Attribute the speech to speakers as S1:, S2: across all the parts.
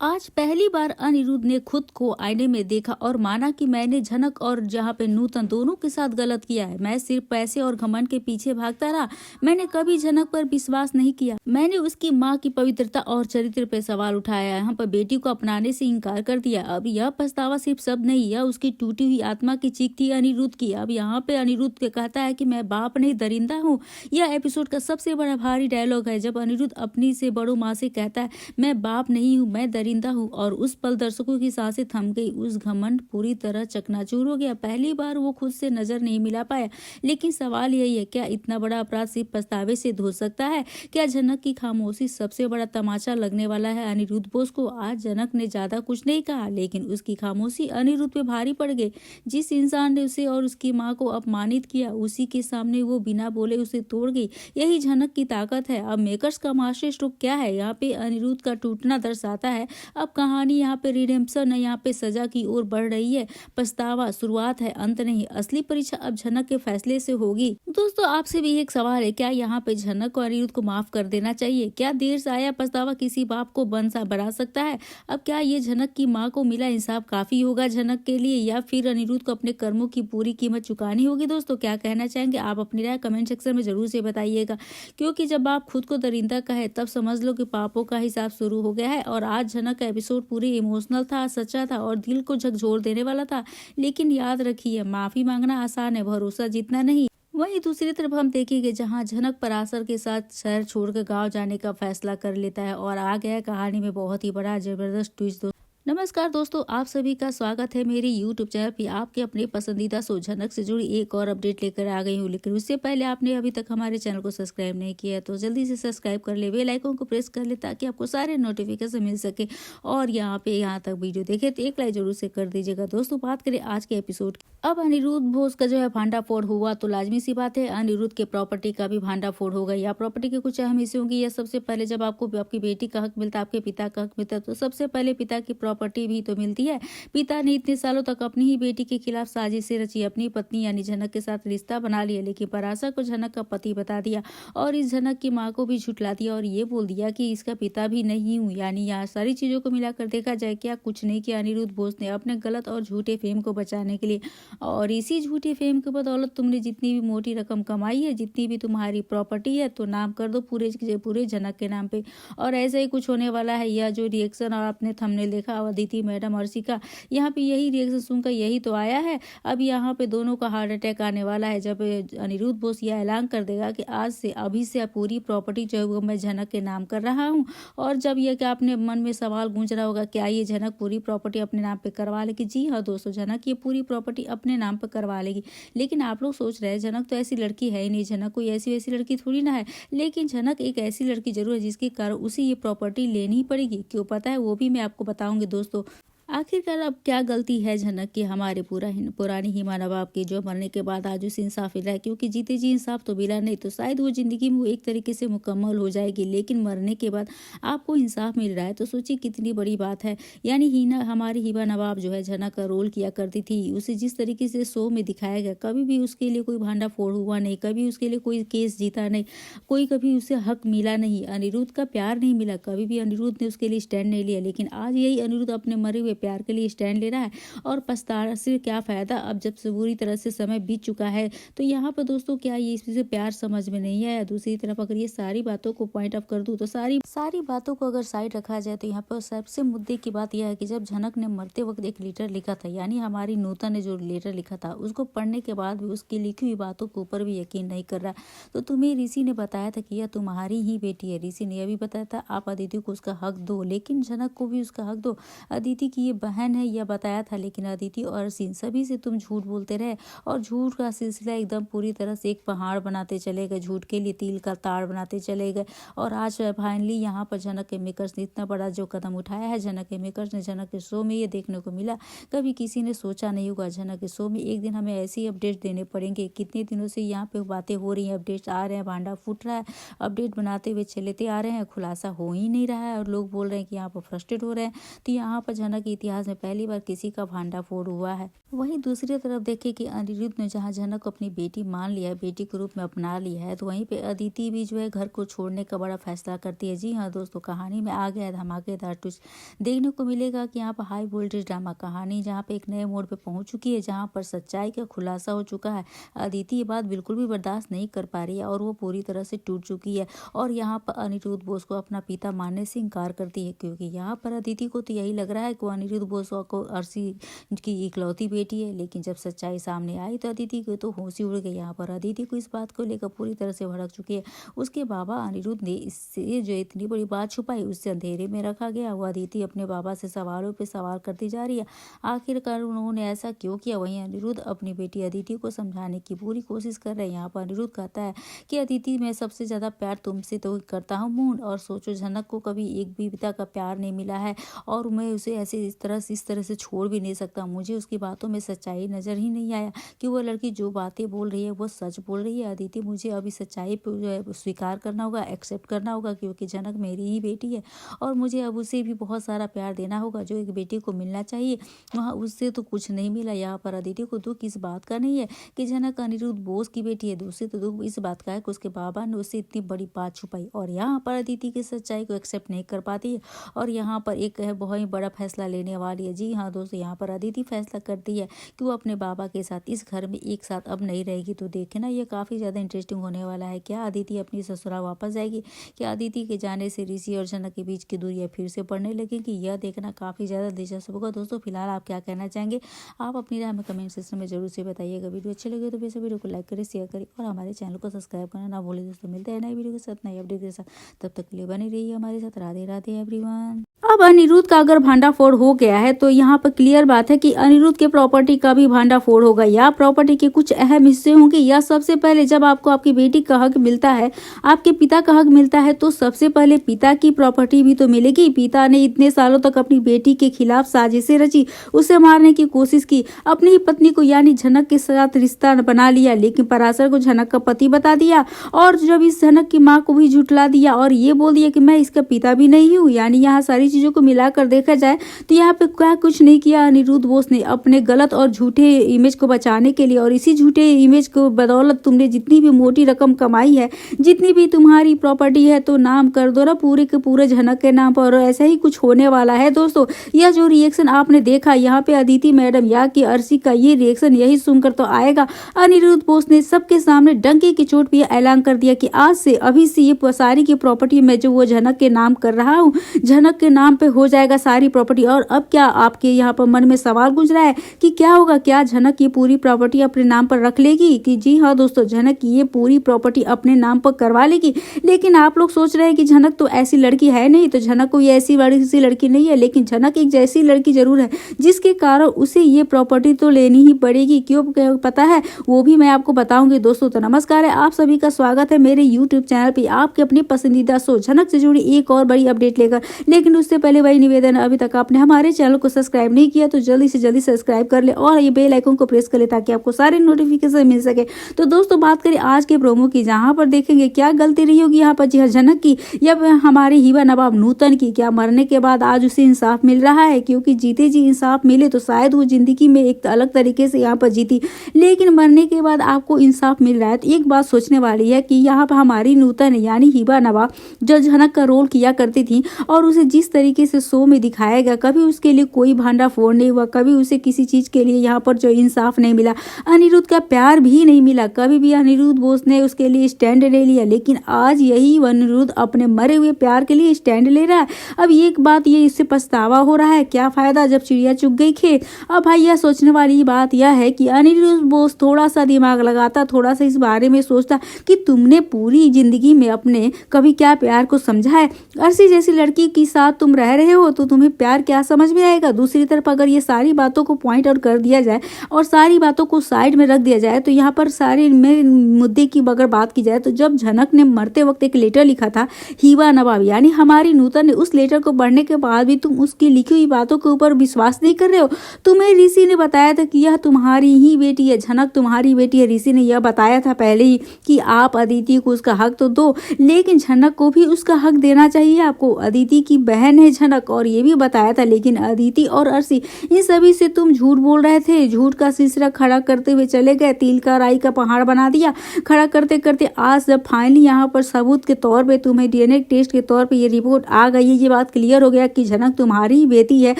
S1: आज पहली बार अनिरुद्ध ने खुद को आईने में देखा और माना कि मैंने झनक और जहाँ पे नूतन दोनों के साथ गलत किया है। मैं सिर्फ पैसे और घमंड के पीछे भागता रहा। मैंने कभी झनक पर विश्वास नहीं किया। मैंने उसकी माँ की पवित्रता और चरित्र पे सवाल उठाया, यहाँ पर बेटी को अपनाने से इनकार कर दिया। अब यह पछतावा सिर्फ शब्द नहीं, यह उसकी टूटी हुई आत्मा की चीख थी अनिरुद्ध की। अब यहाँ पे अनिरुद्ध के कहता है कि मैं बाप नहीं दरिंदा हूँ। यह एपिसोड का सबसे बड़ा भारी डायलॉग है, जब अनिरुद्ध अपनी से बड़ों माँ से कहता है मैं बाप नहीं हूँ, मैं दरिंदा हूँ। और उस पल दर्शकों की सांसें थम गई। उस घमंड पूरी तरह चकनाचूर हो गया। पहली बार वो खुद से नजर नहीं मिला पाया। लेकिन सवाल यही है, क्या इतना बड़ा अपराध सिर्फ पछतावे से धो सकता है? क्या झनक की खामोशी सबसे बड़ा तमाचा लगने वाला है अनिरुद्ध बोस को? आज झनक ने ज्यादा कुछ नहीं कहा, लेकिन उसकी खामोशी अनिरुद्ध पे भारी पड़ गई। जिस इंसान ने उसे और उसकी माँ को अपमानित किया, उसी के सामने वो बिना बोले उसे तोड़ गई। यही झनक की ताकत है। अब मेकर्स का मास्टर स्ट्रोक क्या है? यहाँ पे अनिरुद्ध का टूटना दर्शाता है। अब कहानी यहाँ पे रिडेम्पशन है, यहाँ पे सजा की ओर बढ़ रही है। पछतावा शुरुआत है, अंत नहीं। असली परीक्षा अब झनक के फैसले से होगी। दोस्तों, आपसे भी एक सवाल है, क्या यहाँ पे झनक को अनिरुद्ध को माफ कर देना चाहिए? क्या देर से आया पछतावा किसी बाप को बना सकता है? अब क्या ये झनक की माँ को मिला इंसाफ काफी होगा झनक के लिए, या फिर अनिरुद्ध को अपने कर्मों की पूरी कीमत चुकानी होगी? दोस्तों, क्या कहना चाहेंगे आप? अपनी राय कमेंट सेक्शन में जरूर से बताइएगा, क्योंकि जब आप खुद को दरिंदा कहे तब समझ लो कि पापों का हिसाब शुरू हो गया है। और आज झनक का एपिसोड पूरे इमोशनल था, सच्चा था और दिल को झकझोर देने वाला था। लेकिन याद रखिए, माफी मांगना आसान है, भरोसा जीतना नहीं। वहीं दूसरी तरफ हम देखेंगे जहां झनक पराशर के साथ शहर छोड़कर गांव जाने का फैसला कर लेता है और आ गया कहानी में बहुत ही बड़ा जबरदस्त ट्विस्ट। नमस्कार दोस्तों, आप सभी का स्वागत है मेरे YouTube चैनल पे। आपके अपने पसंदीदा शो झनक से जुड़ी एक और अपडेट लेकर आ गई हूँ। लेकिन उससे पहले आपने अभी तक हमारे चैनल को सब्सक्राइब नहीं किया है तो जल्दी से सब्सक्राइब कर ले, बेल आइकन को प्रेस कर ले ताकि आपको सारे नोटिफिकेशन मिल सके। और यहाँ तक वीडियो देखे तो एक लाइक जरूर से कर दीजिएगा। दोस्तों, बात करें आज के एपिसोड की। अब अनिरुद्ध बोस का जो है भांडाफोड़ हुआ तो लाजमी सी बात है अनिरुद्ध के प्रॉपर्टी का भी भांडाफोड़ होगा। या प्रॉपर्टी के कुछ अहम हिस्से होंगे। या सबसे पहले जब आपको आपकी बेटी का हक मिलता है, आपके पिता का हक मिलता है, तो सबसे पहले पिता की प्रॉपर्टी भी तो मिलती है। पिता ने इतने सालों तक अपनी ही बेटी के खिलाफ साजिशें रची, अपनी पत्नी यानी झनक के साथ रिश्ता बना लिया, लेकिन पराशर को झनक का पति बता दिया और इस झनक की माँ को भी झुठला दिया और ये बोल दिया कि इसका पिता भी नहीं हूँ। यानी यहाँ सारी चीजों को मिलाकर देखा जाए, क्या कुछ नहीं किया अनिरुद्ध बोस ने अपने गलत और झूठे फेम को बचाने के लिए। और इसी झूठी फेम की बदौलत तुमने जितनी भी मोटी रकम कमाई है, जितनी भी तुम्हारी प्रॉपर्टी है, तो नाम कर दो पूरे पूरे झनक के नाम पे। और ऐसा ही कुछ होने वाला है। यह जो रिएक्शन और आपने थंबनेल देखा अदिति मैडम अर्शिका, यहाँ पे यही रिएक्शन सुनकर यही तो आया है। अब यहाँ पे दोनों का हार्ट अटैक आने वाला है जब अनिरुद्ध बोस यह ऐलान कर देगा कि आज से अभी से पूरी प्रॉपर्टी जो है वो मैं झनक के नाम कर रहा हूँ। और जब यह क्या अपने मन में सवाल गूंज रहा होगा, क्या ये झनक पूरी प्रॉपर्टी अपने नाम पे करवा लेगी? जी हाँ दोस्तों, झनक ये पूरी प्रॉपर्टी अपने नाम पर करवा लेगी। लेकिन आप लोग सोच रहे हैं झनक तो ऐसी लड़की है ही नहीं, झनक कोई ऐसी वैसी लड़की थोड़ी ना है। लेकिन झनक एक ऐसी लड़की जरूर है जिसके कारण उसे ये प्रॉपर्टी लेनी ही पड़ेगी। क्यों पता है? वो भी मैं आपको बताऊंगी दोस्तों। आखिरकार अब क्या गलती है झनक की हमारे पुरानी हिमा नवाब की, जो मरने के बाद आज उसे इंसाफ मिला है? क्योंकि जीते जी इंसाफ तो मिला नहीं, तो शायद वो जिंदगी में एक तरीके से मुकम्मल हो जाएगी। लेकिन मरने के बाद आपको इंसाफ मिल रहा है तो सोचिए कितनी बड़ी बात है। यानी हमारी हिमा नवाब जो है झनक का रोल किया करती थी, उसे जिस तरीके से शो में दिखाया गया, कभी भी उसके लिए कोई भांडाफोड़ हुआ नहीं, कभी उसके लिए कोई केस जीता नहीं, कोई कभी उसे हक मिला नहीं, अनिरुद्ध का प्यार नहीं मिला, कभी भी अनिरुद्ध ने उसके लिए स्टैंड नहीं लिया। लेकिन आज यही अनिरुद्ध अपने मरे हुए प्यार के लिए स्टैंड ले रहा है और पछतावा से क्या फायदा अब जब से बुरी तरह से समय बीत चुका है। तो यहाँ पर दोस्तों क्या ये इससे प्यार समझ में नहीं आया? दूसरी तरफ अगर ये सारी बातों को पॉइंट ऑफ कर दूं तो सारी बातों को अगर साइड रखा जाए तो यहाँ पर सबसे मुद्दे की बात यह है कि जब झनक ने मरते वक्त एक लेटर लिखा था, यानी हमारी नूतन ने जो लेटर लिखा था, उसको पढ़ने के बाद भी उसकी लिखी हुई बातों के ऊपर भी यकीन नहीं कर रहा। तो तुम्हें ऋषि ने बताया था कि यह तुम्हारी ही बेटी है। ऋषि ने यह भी बताया था आप अदिति को उसका हक दो, लेकिन झनक को भी उसका हक दो। अदिति की ये बहन है यह बताया था, लेकिन अदिति और सीन सभी से तुम झूठ बोलते रहे और झूठ का सिलसिला एकदम पूरी तरह से एक पहाड़ बनाते चले गए, झूठ के लिए तिल का ताड़ बनाते चले गए। और आज फाइनली यहाँ पर झनक के मेकर्स ने इतना बड़ा जो कदम उठाया है, झनक के मेकर्स ने झनक के शो में ये देखने को मिला। कभी किसी ने सोचा नहीं होगा झनक के शो में एक दिन हमें ऐसी अपडेट देने पड़ेंगे। कितने दिनों से यहाँ पे बातें हो रही हैं, अपडेट्स आ रहे हैं, भांडा फूट रहा है, अपडेट बनाते हुए चलते आ रहे हैं, खुलासा हो ही नहीं रहा है और लोग बोल रहे हैं कि यहाँ पर फ्रस्ट्रेट हो रहे हैं। तो यहाँ पर झनक इतिहास में पहली बार किसी का भांडाफोड़ हुआ है। वहीं दूसरी तरफ देखें कि अनिरुद्ध ने जहां जनक को अपनी बेटी मान लिया है, बेटी के रूप में अपना लिया है, तो वहीं पे अदिति भी जो है घर को छोड़ने का बड़ा फैसला करती है। जी हाँ दोस्तों, कहानी में आ गया धमाकेदार ट्विस्ट देखने को मिलेगा कि यहाँ पर हाई वोल्टेज ड्रामा कहानी जहाँ पे एक नए मोड़ पे पहुंच चुकी है, जहाँ पर सच्चाई का खुलासा हो चुका है। अदिति ये बात बिल्कुल भी बर्दाश्त नहीं कर पा रही है और वो पूरी तरह से टूट चुकी है और यहाँ पर अनिरुद्ध बोस को अपना पिता मानने से इनकार करती है, क्योंकि यहाँ पर अदिति को तो यही लग रहा है कि अनिरुद्ध बोस को अर्शी की इकलौती बेटी है। लेकिन जब सच्चाई सामने आई तो अदिति को तो होश ही उड़ गई। यहाँ पर अदिति को इस बात को लेकर पूरी तरह से भड़क चुकी है। उसके बाबा अनिरुद्ध ने इससे जो इतनी बड़ी बात छुपाई उससे अंधेरे में रखा गया। वो अदिति अपने बाबा से सवालों पे सवाल करती जा रही है, आखिरकार उन्होंने ऐसा क्यों किया। वहीं अनिरुद्ध अपनी बेटी अदिति को समझाने की पूरी कोशिश कर रहे हैं। यहाँ पर अनिरुद्ध कहता है कि अदिति मैं सबसे ज्यादा प्यार तुमसे तो करता हूँ मून, और सोचो जनक को कभी एक भी पिता का प्यार नहीं मिला है और मैं उसे ऐसे इस तरह से छोड़ भी नहीं सकता। मुझे उसकी बातों में सच्चाई नजर ही नहीं आया कि वो लड़की जो बातें बोल रही है वो सच बोल रही है। अदिति मुझे अभी सच्चाई स्वीकार करना होगा, एक्सेप्ट करना होगा, क्योंकि जनक मेरी ही बेटी है और मुझे अब उसे भी बहुत सारा प्यार देना होगा जो एक बेटी को मिलना चाहिए, वहाँ उससे तो कुछ नहीं मिला। यहाँ पर अदिति को दुख इस बात का नहीं है कि जनक अनिरुद्ध बोस की बेटी है, दूसरे तो दुख इस बात का है कि उसके बाबा ने उससे इतनी बड़ी बात छुपाई और यहाँ पर अदिति की सच्चाई को एक्सेप्ट नहीं कर पाती है और यहाँ पर एक बहुत ही बड़ा फैसला लेने वाली है। जी हाँ दोस्तों, यहाँ पर अदिति फैसला करती है कि वो अपने बाबा के साथ इस घर में एक साथ अब नहीं रहेगी। तो देखे ना, ये काफी ज्यादा इंटरेस्टिंग होने वाला है। क्या अदिति अपनी ससुराल वापस जाएगी? क्या अदिति के जाने से ऋषि और जनक के बीच की दूरियां फिर से बढ़ने लगेगी? यह देखना काफी ज्यादा दिलचस्प होगा। दोस्तों फिलहाल आप क्या कहना चाहेंगे? आप अपनी राय हमें कमेंट सेक्शन में जरूर से बताइएगा। वीडियो अच्छे लगे तो बेशक वीडियो को लाइक करें, शेयर करें और हमारे चैनल को सब्सक्राइब करना ना भूलें। दोस्तों मिलते हैं नई वीडियो के साथ, नई अपडेट के साथ, तब तक के लिए बने रहिए हमारे साथ। राधे राधे एवरीवन। अब अनिरुद्ध का अगर भांडाफोड़ हो गया है तो यहाँ पर क्लियर बात है कि अनिरुद्ध के प्रॉपर्टी का भी भांडाफोड़ होगा या प्रॉपर्टी के कुछ अहम हिस्से होंगे, या सबसे पहले जब आपको आपकी बेटी का हक मिलता है, आपके पिता का हक मिलता है, तो सबसे पहले पिता की प्रॉपर्टी भी तो मिलेगी। पिता ने इतने सालों तक अपनी बेटी के खिलाफ साजिशें रची, उसे मारने की कोशिश की, अपनी ही पत्नी को यानी झनक के साथ रिश्ता बना लिया, लेकिन पराशर को झनक का पति बता दिया और जब इस झनक की माँ को भी झुठला दिया और ये बोल दिया कि मैं इसका पिता भी नहीं हूँ। यानी यहाँ सारी चीजों को मिलाकर देखा जाए तो यहाँ पे क्या कुछ नहीं किया अनिरुद्ध बोस ने अपने गलत और झूठे इमेज को बचाने के लिए। और इसी झूठे इमेज को बदौलत तुमने जितनी भी मोटी रकम कमाई है, जितनी भी तुम्हारी प्रॉपर्टी है, तो नाम कर दो ना पूरे के पूरे झनक के नाम पर। ऐसा ही कुछ होने वाला है दोस्तों। यह जो रिएक्शन आपने देखा यहाँ पे अदिति मैडम या कि अर्शी का, ये रिएक्शन यही सुनकर तो आएगा। अनिरुद्ध बोस ने सबके सामने डंके की चोट पे ऐलान कर दिया कि आज से अभी से ये सारी की प्रॉपर्टी मैं जो वो झनक के नाम कर रहा हूँ, झनक के नाम पे हो जाएगा सारी प्रॉपर्टी। और अब क्या आपके यहाँ पर मन में सवाल गूंज रहा है कि क्या होगा, क्या झनक ये पूरी प्रॉपर्टी अपने नाम पर रख लेगी? कि जी हाँ दोस्तों, झनक ये पूरी प्रॉपर्टी अपने नाम पर करवा लेगी। लेकिन आप लोग सोच रहे हैं कि झनक तो ऐसी लड़की है नहीं, तो झनक कोई ऐसी बड़ी सी लड़की नहीं है, लेकिन झनक एक जैसी लड़की जरूर है जिसके कारण उसे ये प्रॉपर्टी तो लेनी ही पड़ेगी। क्यों पता है, वो भी मैं आपको बताऊंगी दोस्तों। तो नमस्कार है, आप सभी का स्वागत है मेरे यूट्यूब चैनल पे आपके अपने पसंदीदा शो झनक से जुड़ी एक और बड़ी अपडेट लेकर। लेकिन उससे पहले वही निवेदन, अभी तक आपने हमारे चैनल को सब्सक्राइब नहीं किया तो जल्दी से जल्दी सब्सक्राइब कर ले और ये बेल आइकन को प्रेस कर ले ताकि आपको सारे नोटिफिकेशन मिल सके। तो दोस्तों बात करें आज के प्रोमो की, जहां पर देखेंगे क्या गलती रही होगी यहाँ पर झनक की या हमारे हिबा नवाब नूतन की। क्या मरने के बाद आज उसे इंसाफ मिल रहा है? क्योंकि जीते जी इंसाफ मिले तो शायद वो जिंदगी में एक अलग तरीके से यहाँ पर जीती, लेकिन मरने के बाद आपको इंसाफ मिल रहा है। तो एक बात सोचने वाली है कि यहाँ पर हमारी नूतन यानी हिबा नवाब जो झनक का रोल किया करती थी और उसे जिस तरीके से शो में दिखाया गया, कभी उसके लिए कोई भांडाफोड़ नहीं हुआ, कभी उसे किसी चीज के लिए यहाँ पर जो इंसाफ नहीं मिला, अनिरुद्ध का प्यार भी नहीं मिला, कभी भी अनिरुद्ध बोस ने उसके लिए स्टैंड ले लिया। लेकिन आज यही अनिरुद्ध अपने मरे हुए प्यार के लिए स्टैंड ले रहा है। अब एक बात ये इससे पछतावा हो रहा है, क्या फायदा जब चिड़िया चुग गई खेत। अब भाई यह सोचने वाली बात यह है कि अनिरुद्ध बोस थोड़ा सा दिमाग लगाता, थोड़ा सा इस बारे में सोचता कि तुमने पूरी जिंदगी में अपने कभी क्या प्यार को समझा है। अर्शी जैसी लड़की के साथ तुम रह रहे हो तो तुम्हें प्यार क्या समझ में आएगा। दूसरी तरफ अगर ये सारी बातों को पॉइंट आउट कर दिया जाए और सारी बातों को साइड में रख दिया जाए तो यहाँ पर सारे मुद्दे की अगर बात की जाए तो जब झनक ने मरते वक्त एक लेटर लिखा था हिबा नवाब यानी हमारी नूतन ने, उस लेटर को पढ़ने के बाद भी तुम उसकी लिखी हुई बातों के ऊपर विश्वास नहीं कर रहे हो। तुम्हें ऋषि ने बताया था कि यह तुम्हारी ही बेटी है, झनक तुम्हारी बेटी है। ऋषि ने यह बताया था पहले ही कि आप अदिति को उसका हक तो दो, लेकिन झनक को भी उसका हक देना चाहिए आपको। अदिति की बहन है झनक, और ये भी बताया था, लेकिन अदिति और अर्शी इन सभी से तुम झूठ बोल रहे थे। झूठ का सिलसिला खड़ा करते हुए चले गए, तिल का राई का पहाड़ बना दिया खड़ा करते करते। आज जब फाइनली यहाँ पर सबूत के तौर पे तुम्हें डीएनए टेस्ट के तौर पे ये रिपोर्ट आ गई है, ये बात क्लियर हो गया कि झनक तुम्हारी ही बेटी है।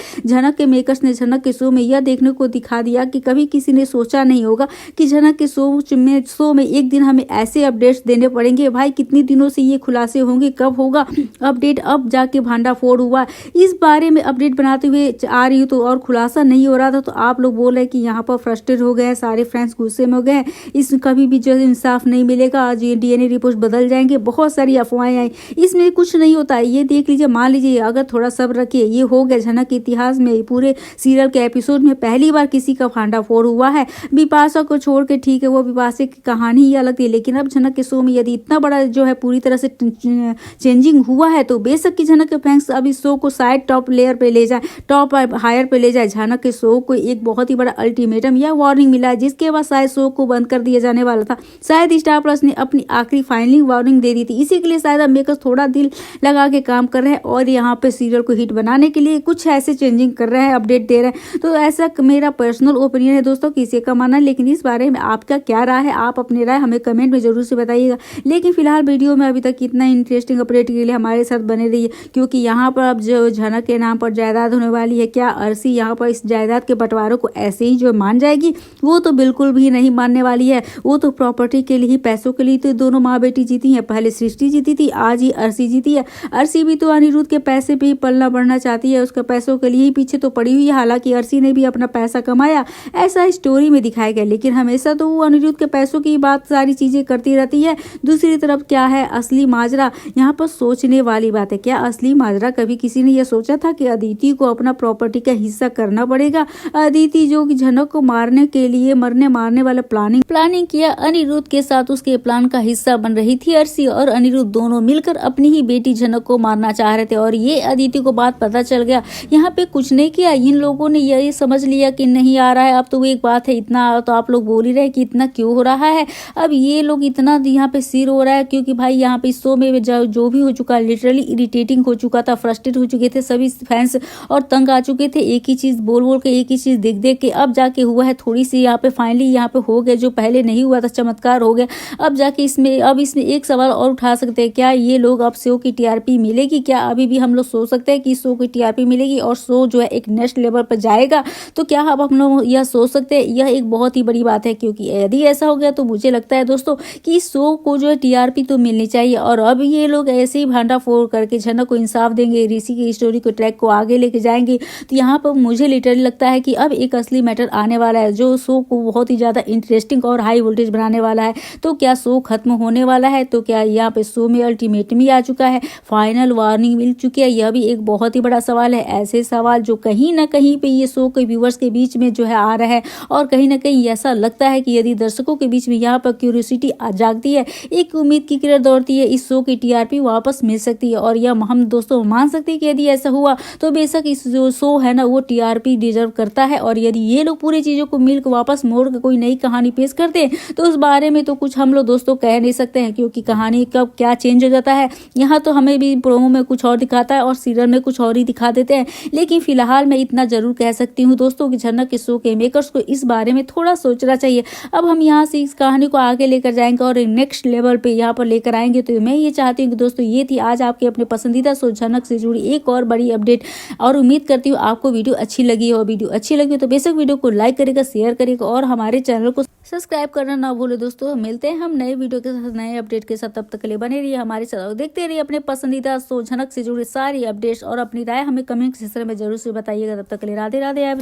S1: झनक के मेकर्स ने झनक के शो में यह देखने को दिखा दिया कि कभी किसी ने सोचा नहीं होगा कि झनक के शो में एक दिन हमें ऐसे अपडेट्स देने पड़ेंगे। भाई कितनी दिनों से ये खुलासे होंगे, कब होगा अपडेट? अब जाके भांडाफोड़ हुआ। इस बारे में अपडेट बनाते हुए आ रही हूँ तो और खुलासा नहीं हो रहा था, तो आप लोग बोल रहे हैं कि यहाँ पर फ्रस्ट्रेट हो गए, सारे फ्रेंड्स गुस्से में हो गए, इस कभी भी जो इंसाफ नहीं मिलेगा, आज ये डीएनए रिपोर्ट बदल जाएंगे, बहुत सारी अफवाहें आई। इसमें कुछ नहीं होता है, ये देख लीजिए, मान लीजिए अगर थोड़ा सब्र रखिए, ये हो गया झनक के इतिहास में पूरे सीरियल के एपिसोड में पहली बार किसी का भांडाफोड़ हुआ है। बिपाशा को छोड़ के ठीक है, वो बिपाशा की कहानी ही अलग थी, लेकिन अब झनक के शो में यदि इतना बड़ा जो है पूरी तरह से चेंजिंग हुआ है तो बेशक की झनक के फैंस अब इस शो को शायद टॉप लेयर पे ले जाए, टॉप हायर पे ले जाए। झनक के शो को एक बहुत ही बड़ा अल्टीमेटम या वार्निंग मिला है, जिसके बाद शायद शो को बंद कर दिया जाने वाला था। शायद स्टार प्लस ने अपनी आखिरी फाइनली वार्निंग दे दी थी, इसी के लिए शायद अब मेकर्स थोड़ा दिल लगा के काम कर रहे हैं और यहाँ पे सीरियल को हिट बनाने के लिए कुछ ऐसे चेंजिंग कर रहे हैं, अपडेट दे रहे हैं। तो ऐसा मेरा पर्सनल ओपिनियन है दोस्तों, किसी का मानना, लेकिन इस बारे में आपका क्या राय है? आप अपनी राय हमें कमेंट में जरूर से बताइएगा। लेकिन फिलहाल वीडियो में अभी तक इतना इंटरेस्टिंग अपडेट के लिए हमारे साथ बने रहिए, क्योंकि यहाँ पर अब जो झनक के नाम पर जायदाद होने वाली है, क्या अर्शी यहाँ पर इस जायदाद के बंटवारों को ऐसे ही जो मान जाएगी? वो तो बिल्कुल भी नहीं मानने वाली है। वो तो प्रॉपर्टी के लिए ही, पैसों के लिए तो दोनों माँ बेटी जीती हैं। पहले सृष्टि जीती थी, आज ही अर्शी जीती है। अर्शी भी तो अनिरुद्ध के पैसे पे ही पलना बढ़ना चाहती है, उसके पैसों के लिए ही पीछे तो पड़ी हुई है। हालांकि अर्शी ने भी अपना पैसा कमाया, ऐसा स्टोरी में दिखाया गया, लेकिन हमेशा तो वो अनिरुद्ध के पैसों की बात सारी चीजें करती रहती है। दूसरी तरफ क्या है असली माजरा? यहाँ पर सोचने वाली बात है। क्या असली माजरा कभी किसी ने यह सोचा था कि अदिति को अपना प्रॉपर्टी का हिस्सा करना पड़ेगा? अदिति जो कि झनक को मारने के लिए मरने मारने वाला प्लानिंग किया अनिरुद्ध के साथ, उसके प्लान का हिस्सा बन रही थी अर्शी, और अनिरुद्ध दोनों मिलकर अपनी ही बेटी झनक को मारना चाह रहे थे। और ये अदिति को बात पता चल गया। यहाँ पे कुछ नहीं किया, इन लोगों ने यही समझ लिया कि नहीं आ रहा है। अब तो वो एक बात है, इतना तो आप लोग बोल ही रहे कि इतना क्यों हो रहा है। अब ये लोग इतना यहाँ पे सिर हो रहा है क्योंकि भाई यहाँ पे इस शो में जो भी हो चुका, लिटरली इरिटेटिंग हो चुका था, फ्रस्ट्रेट हो चुके थे सभी फैंस और तंग आ चुके थे एक ही चीज बोल बोल के, एक ही चीज देख देख के। अब जाके हुआ है थोड़ी सी यहाँ पे फाइनली यहाँ पे हो गया, जो पहले नहीं हुआ था, चमत्कार हो गया। अब जाके इसमें एक सवाल और उठा सकते हैं, क्या ये लोग अब शो की टीआरपी मिलेगी? क्या अभी भी हम लोग सोच सकते हैं कि शो की टीआरपी मिलेगी और शो जो है एक नेक्स्ट लेवल पर जाएगा? तो क्या अब हम लोग यह सोच सकते हैं? यह एक बहुत ही बड़ी बात है, क्योंकि यदि ऐसा हो गया तो मुझे लगता है दोस्तों कि इस शो को जो है टीआरपी तो मिलनी चाहिए। और अब ये लोग ऐसे ही भांडाफोड़ करके झनक को इंसाफ देंगे, ऋषि की स्टोरी को ट्रैक को आगे लेके जाएंगे, तो यहाँ पर मुझे लिटरली लगता है कि अब एक असली मैटर आने वाला है, जो शो को बहुत ही ज्यादा इंटरेस्टिंग और हाई वोल्टेज बनाने वाला है। तो क्या शो खत्म होने वाला है? तो क्या यहाँ पे शो में अल्टीमेटम ही आ चुका है, फाइनल वार्निंग मिल चुकी है? यह भी एक बहुत ही बड़ा सवाल है। ऐसे सवाल जो कहीं ना कहीं पे ये शो के व्यूवर्स के बीच में जो है आ रहा है, और कहीं ना कहीं ऐसा लगता है कि यदि दर्शकों के बीच में यहाँ पर क्यूरियोसिटी जागती है, एक उम्मीद की किरण दौड़ती है, इस शो की टीआरपी वापस मिल सकती है। और यह हम दोस्तों मान सकते हैं कि यदि ऐसा हुआ तो बेशक इस जो शो है ना वो टीआरपी डिजर्व करता है। और यदि ये लोग पूरी चीजों को मिल वापस मोड़ के कोई नई कहानी पेश करते हैं तो उस बारे में तो कुछ हम लोग दोस्तों कह नहीं सकते हैं, क्योंकि कहानी कब क्या चेंज हो जाता है। यहाँ तो हमें भी प्रोमो में कुछ और दिखाता है और सीरियल में कुछ और ही दिखा देते हैं। लेकिन फिलहाल मैं इतना जरूर कह सकती हूँ दोस्तों कि झनक के शो के मेकर्स को इस बारे में थोड़ा सोचना चाहिए। अब हम यहाँ से इस कहानी को आगे लेकर जाएंगे और नेक्स्ट लेवल पे यहाँ पर लेकर आएंगे। तो मैं ये चाहती हूँ कि दोस्तों ये थी आज आपके अपने पसंदीदा शो झनक से जुड़ी एक और बड़ी अपडेट, और उम्मीद करती हूँ आपको वीडियो अच्छी लगी हो। वीडियो अच्छी लगी तो बेशक वीडियो को लाइक करेगा, शेयर करेगा और हमारे चैनल को सब्सक्राइब करना ना भूले। दोस्तों मिलते हैं हम नए वीडियो के साथ, नए अपडेट के साथ। तब तक के लिए बने रहिए हमारे साथ और देखते रहिए अपने पसंदीदा शो झनक से जुड़ी सारी अपडेट्स, और अपनी राय हमें कमेंट सेक्शन में जरूर से बताइएगा। तब तक के लिए राधे राधे।